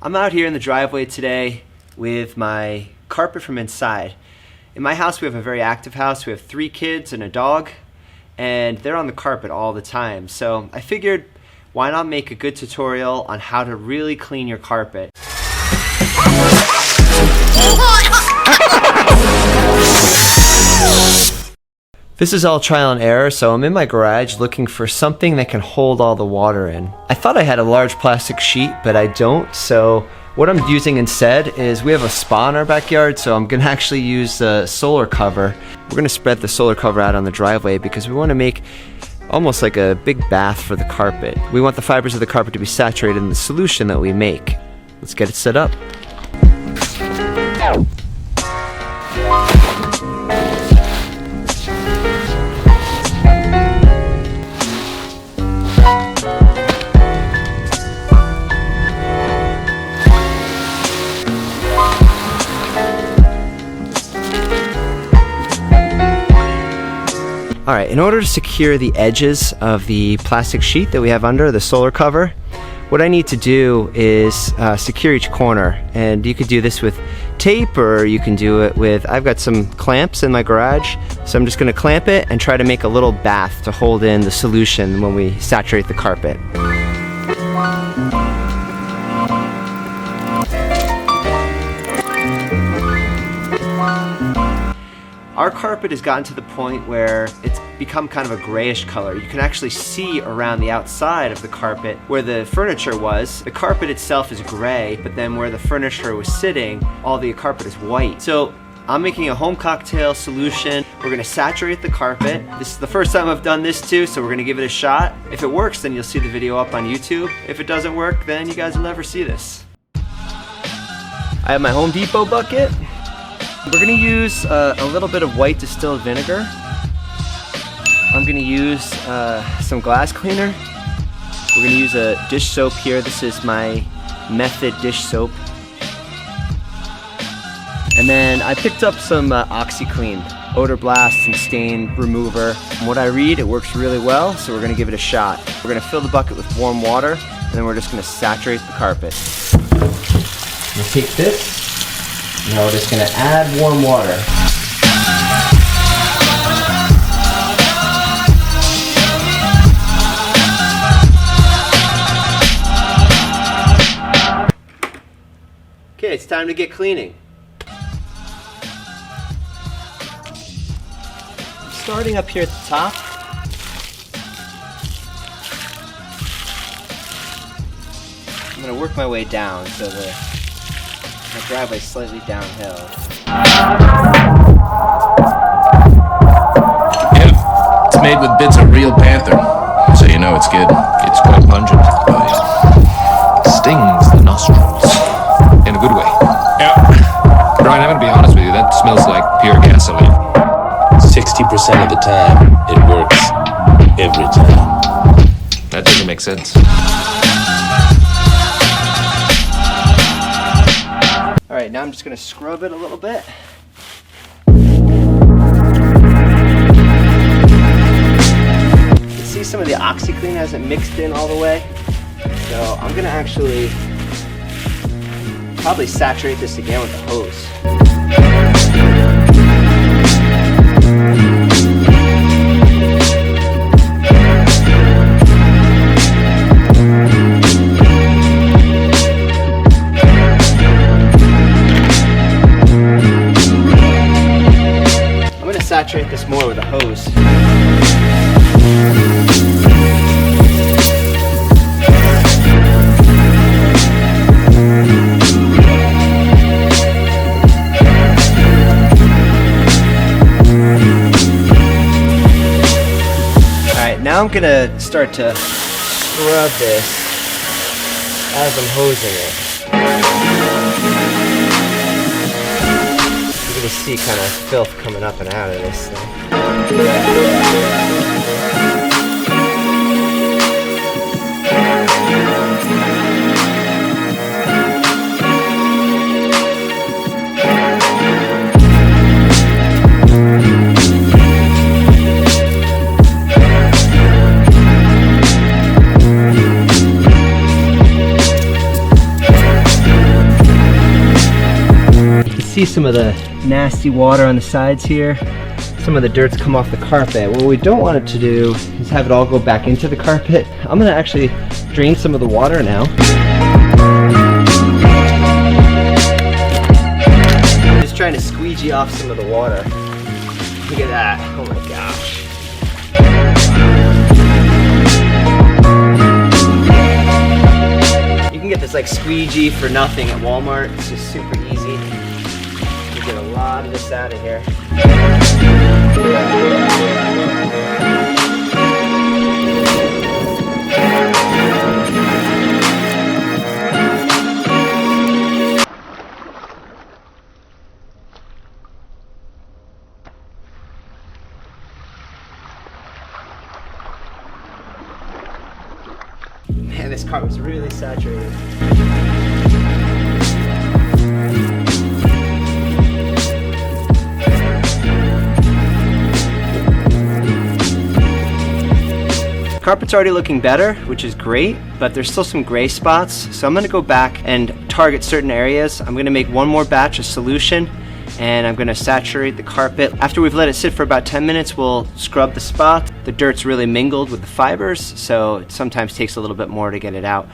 I'm out here in the driveway today with my carpet from inside. In my house, we have a very active house. We have 3 kids and a dog, and they're on the carpet all the time. So I figured, why not make a good tutorial on how to really clean your carpet? This is all trial and error, so I'm in my garage looking for something that can hold all the water in. I thought I had a large plastic sheet, but I don't, so what I'm using instead is we have a spa in our backyard, so I'm gonna actually use the solar cover. We're gonna spread the solar cover out on the driveway because we wanna make almost like a big bath for the carpet. We want the fibers of the carpet to be saturated in the solution that we make. Let's get it set up. Alright, in order to secure the edges of the plastic sheet that we have under the solar cover, what I need to do is secure each corner. And you could do this with tape, or you can do it with, I've got some clamps in my garage, so I'm just going to clamp it and try to make a little bath to hold in the solution when we saturate the carpet. Our carpet has gotten to the point where it's become kind of a grayish color. You can actually see around the outside of the carpet where the furniture was. The carpet itself is gray, but then where the furniture was sitting, all the carpet is white. So I'm making a home cocktail solution. We're gonna saturate the carpet. This is the first time I've done this too, so we're gonna give it a shot. If it works, then you'll see the video up on YouTube. If it doesn't work, then you guys will never see this. I have my Home Depot bucket. We're going to use a little bit of white distilled vinegar. I'm going to use some glass cleaner. We're going to use a dish soap here. This is my Method dish soap. And then I picked up some OxiClean odor blast and stain remover. From what I read, it works really well, so we're going to give it a shot. We're going to fill the bucket with warm water, and then we're just going to saturate the carpet. We'll take this. Now we're just going to add warm water. Okay, it's time to get cleaning. Starting up here at the top. I'm going to work my way down so my driveway's slightly downhill. Yeah, it's made with bits of real panther, so you know it's good. It's quite pungent. Stings the nostrils in a good way. Yeah. Brian, I'm gonna be honest with you, that smells like pure gasoline. 60% of the time, it works. Every time. That doesn't make sense. Alright, now I'm just going to scrub it a little bit. You can see some of the OxiClean hasn't mixed in all the way. So I'm going to actually probably saturate this again with a hose. Saturate this more with a hose. Alright, now I'm gonna start to scrub this as I'm hosing it. You can see kind of filth coming up and out of this thing. see some of the nasty water on the sides here. Some of the dirt's come off the carpet. What we don't want it to do is have it all go back into the carpet. I'm gonna actually drain some of the water now. I'm just trying to squeegee off some of the water. Look at that, oh my gosh. You can get this like squeegee for nothing at Walmart. It's just super easy. You get a lot of this out of here. Man, this car was really saturated. Carpet's already looking better, which is great, but there's still some gray spots. So I'm gonna go back and target certain areas. I'm gonna make one more batch of solution and I'm gonna saturate the carpet. After we've let it sit for about 10 minutes, we'll scrub the spot. The dirt's really mingled with the fibers, so it sometimes takes a little bit more to get it out.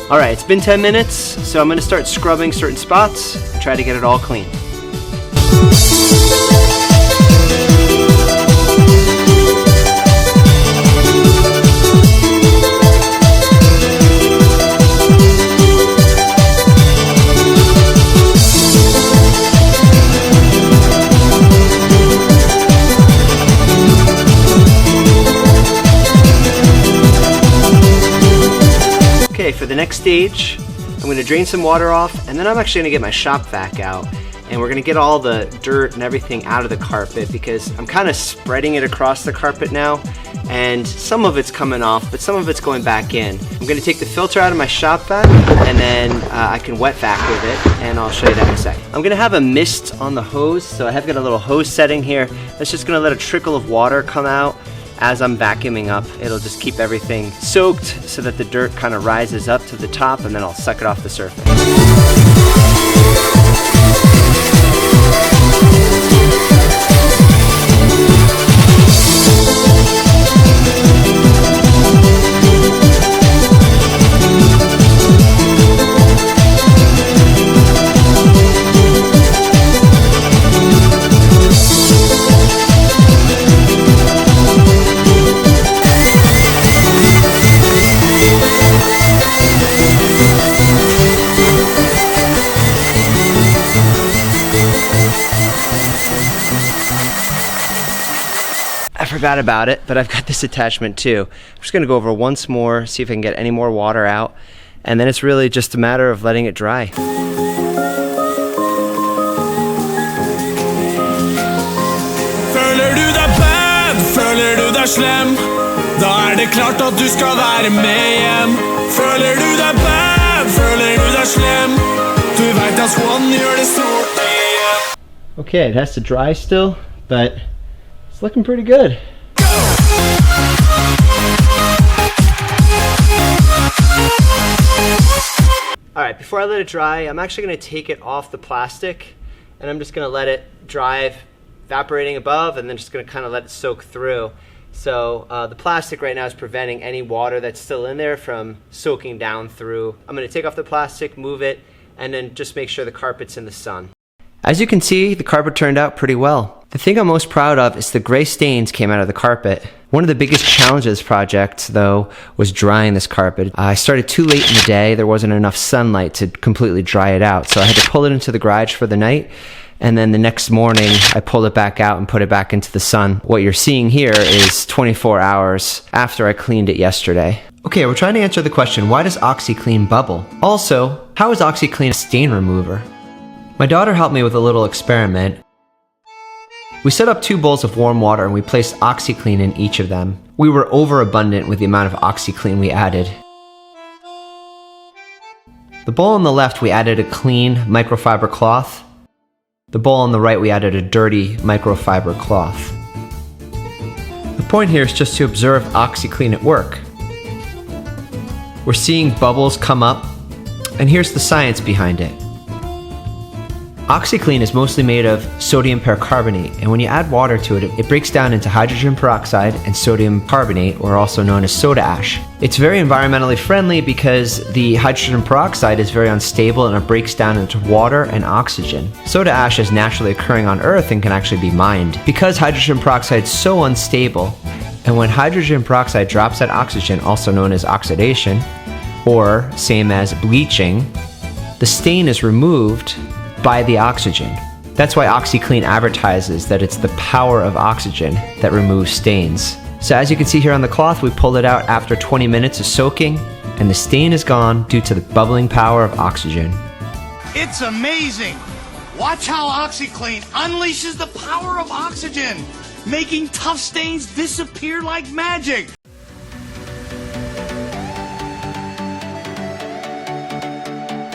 All right, it's been 10 minutes, so I'm gonna start scrubbing certain spots and try to get it all clean. Okay, for the next stage, I'm going to drain some water off, and then I'm actually going to get my shop vac out, and we're going to get all the dirt and everything out of the carpet because I'm kind of spreading it across the carpet now, and some of it's coming off, but some of it's going back in. I'm going to take the filter out of my shop vac, and then I can wet vac with it, and I'll show you that in a second. I'm going to have a mist on the hose, so I have got a little hose setting here. That's just going to let a trickle of water come out. As I'm vacuuming up, it'll just keep everything soaked so that the dirt kind of rises up to the top, and then I'll suck it off the surface. I forgot about it, but I've got this attachment too. I'm just gonna go over once more, see if I can get any more water out, and then it's really just a matter of letting it dry. Føler du deg bad, føler du deg slem, da det klart at du skal være med hjem. Føler du deg bad, føler du deg slem, du vet at Swan gjør det stort igjen. Okay, it has to dry still, but it's looking pretty good. Alright, before I let it dry, I'm actually going to take it off the plastic, and I'm just going to let it dry, evaporating above, and then just going to kind of let it soak through. So the plastic right now is preventing any water that's still in there from soaking down through. I'm going to take off the plastic, move it, and then just make sure the carpet's in the sun. As you can see, the carpet turned out pretty well. The thing I'm most proud of is the gray stains came out of the carpet. One of the biggest challenges of this project, though, was drying this carpet. I started too late in the day. There wasn't enough sunlight to completely dry it out, so I had to pull it into the garage for the night, and then the next morning I pulled it back out and put it back into the sun. What you're seeing here is 24 hours after I cleaned it yesterday. Okay, we're trying to answer the question, why does OxiClean bubble? Also, how is OxiClean a stain remover? My daughter helped me with a little experiment. We set up 2 bowls of warm water and we placed OxiClean in each of them. We were overabundant with the amount of OxiClean we added. The bowl on the left, we added a clean microfiber cloth. The bowl on the right, we added a dirty microfiber cloth. The point here is just to observe OxiClean at work. We're seeing bubbles come up, and here's the science behind it. OxiClean is mostly made of sodium percarbonate, and when you add water to it, it breaks down into hydrogen peroxide and sodium carbonate, or also known as soda ash. It's very environmentally friendly because the hydrogen peroxide is very unstable and it breaks down into water and oxygen. Soda ash is naturally occurring on Earth and can actually be mined. Because hydrogen peroxide is so unstable, and when hydrogen peroxide drops that oxygen, also known as oxidation, or same as bleaching, the stain is removed by the oxygen. That's why OxiClean advertises that it's the power of oxygen that removes stains. So as you can see here on the cloth, we pulled it out after 20 minutes of soaking, and the stain is gone due to the bubbling power of oxygen. It's amazing! Watch how OxiClean unleashes the power of oxygen, making tough stains disappear like magic!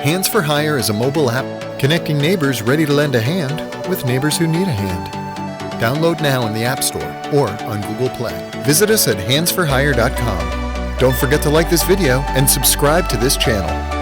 Handz for Hire is a mobile app connecting neighbors ready to lend a hand with neighbors who need a hand. Download now in the App Store or on Google Play. Visit us at handsforhire.com. Don't forget to like this video and subscribe to this channel.